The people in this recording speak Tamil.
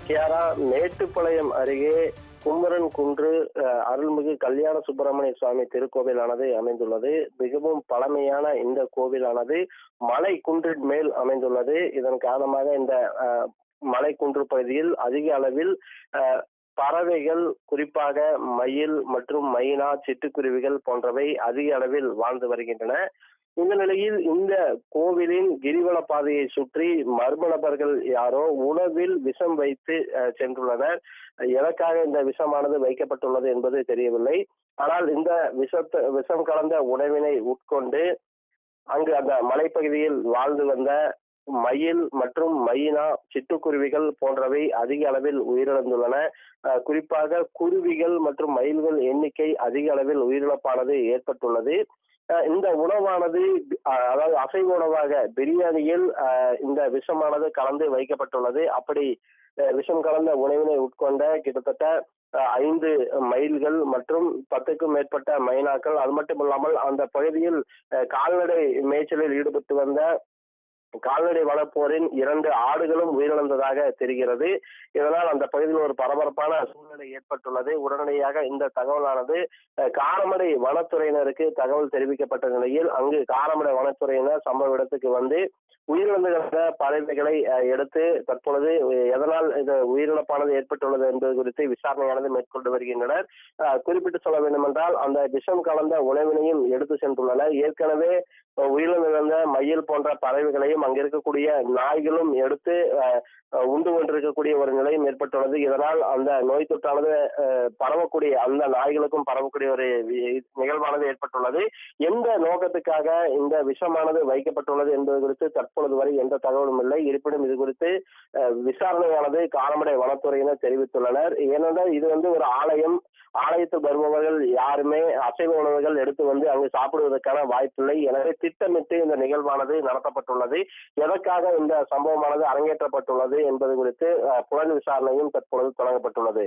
கியாரா மேட்டுப்பாளையம் அருகே குமரன் குன்று அருள்மிகு கல்யாண சுப்பிரமணிய சுவாமி திருக்கோவிலானது அமைந்துள்ளது. மிகவும் பழமையான இந்த கோவிலானது மலை குன்றின் மேல் அமைந்துள்ளது. இதன் காரணமாக இந்த மலை குன்று பகுதியில் அதிக அளவில் பறவைகள், குறிப்பாக மயில் மற்றும் மைனா, சிட்டுக்குருவிகள் போன்றவை அதிக அளவில் வாழ்ந்து வருகின்றன. இந்த நிலையில் இந்த கோவிலின் கிரிவல பாதையை சுற்றி மர்ம நபர்கள் யாரோ உணவில் விஷம் வைத்து சென்றுள்ளனர். எதற்காக இந்த விஷமானது வைக்கப்பட்டுள்ளது என்பது தெரியவில்லை. ஆனால் இந்த விஷம் கலந்த உணவினை உட்கொண்டு அங்கு அந்த மலைப்பகுதியில் வாழ்ந்து வந்த மயில் மற்றும் மைனா, சிட்டுக்குருவிகள் போன்றவை அதிக அளவில் உயிரிழந்துள்ளன. குறிப்பாக குருவிகள் மற்றும் மயில்கள் எண்ணிக்கை அதிக அளவில் உயிரிழப்பானது ஏற்பட்டுள்ளது. இந்த உணவானது அதாவது அசைவ உணவாக பிரியாணியில் இந்த விஷமானது கலந்து வைக்கப்பட்டுள்ளது. அப்படி விஷம் கலந்த உணவினை உட்கொண்ட கிட்டத்தட்ட 5 மயில்கள் மற்றும் 10க்கும் மேற்பட்ட மைனாக்கள், அது மட்டும் இல்லாமல் அந்த பகுதியில் கால்நடை மேய்ச்சலில் ஈடுபட்டு வந்த கால்நடை வளர்ப்போரின் 2 ஆடுகளும் உயிரிழந்ததாக தெரிகிறது. இதனால் அந்த பகுதியில் ஒரு பரபரப்பான சூழ்நிலை ஏற்பட்டுள்ளது. உடனடியாக இந்த தகவலானது காரமடை வனத்துறையினருக்கு தகவல் தெரிவிக்கப்பட்ட நிலையில் அங்கு காரமடை வனத்துறையினர் சம்பவ இடத்துக்கு வந்து உயிரிழந்து கிடந்த பறவைகளை எடுத்து தற்பொழுது எதனால் இந்த உயிரிழப்பானது ஏற்பட்டுள்ளது என்பது குறித்து விசாரணையானது மேற்கொண்டு வருகின்றனர். குறிப்பிட்டு சொல்ல வேண்டும் என்றால் அந்த விஷம் கலந்த உணவினையும் எடுத்து சென்றுள்ளனர். ஏற்கனவே உயிரிழந்த மயில் போன்ற பறவைகளையும் அங்க இருக்கக்கூடிய நாய்களும் எடுத்து உண்டு கொண்டிருக்கக்கூடிய ஒரு நிலையும் ஏற்பட்டுள்ளது. இதனால் அந்த நோய் தொற்றானது பரவக்கூடிய அந்த நாய்களுக்கும் பரவக்கூடிய ஒரு நிகழ்வானது ஏற்பட்டுள்ளது. எந்த நோக்கத்துக்காக இந்த விஷமானது வைக்கப்பட்டுள்ளது என்பது குறித்து தற்பொழுது வரை எந்த தகவலும் இல்லை. இருப்பினும் இது குறித்து விசாரணையானது காரமடை வனத்துறையினர் தெரிவித்துள்ளனர். ஏனென்றால் இது ஒரு ஆலயத்தில் வருபவர்கள் யாருமே அசைவ உணவுகள் எடுத்து வந்து அங்கு சாப்பிடுவதற்கான வாய்ப்பில்லை. எனவே திட்டமிட்டு இந்த நிகழ்வானது நடத்தப்பட்டுள்ளது. எதற்காக இந்த சம்பவமானது அரங்கேற்றப்பட்டுள்ளது என்பது குறித்து புலன் விசாரணையும் தற்பொழுது தொடங்கப்பட்டுள்ளது.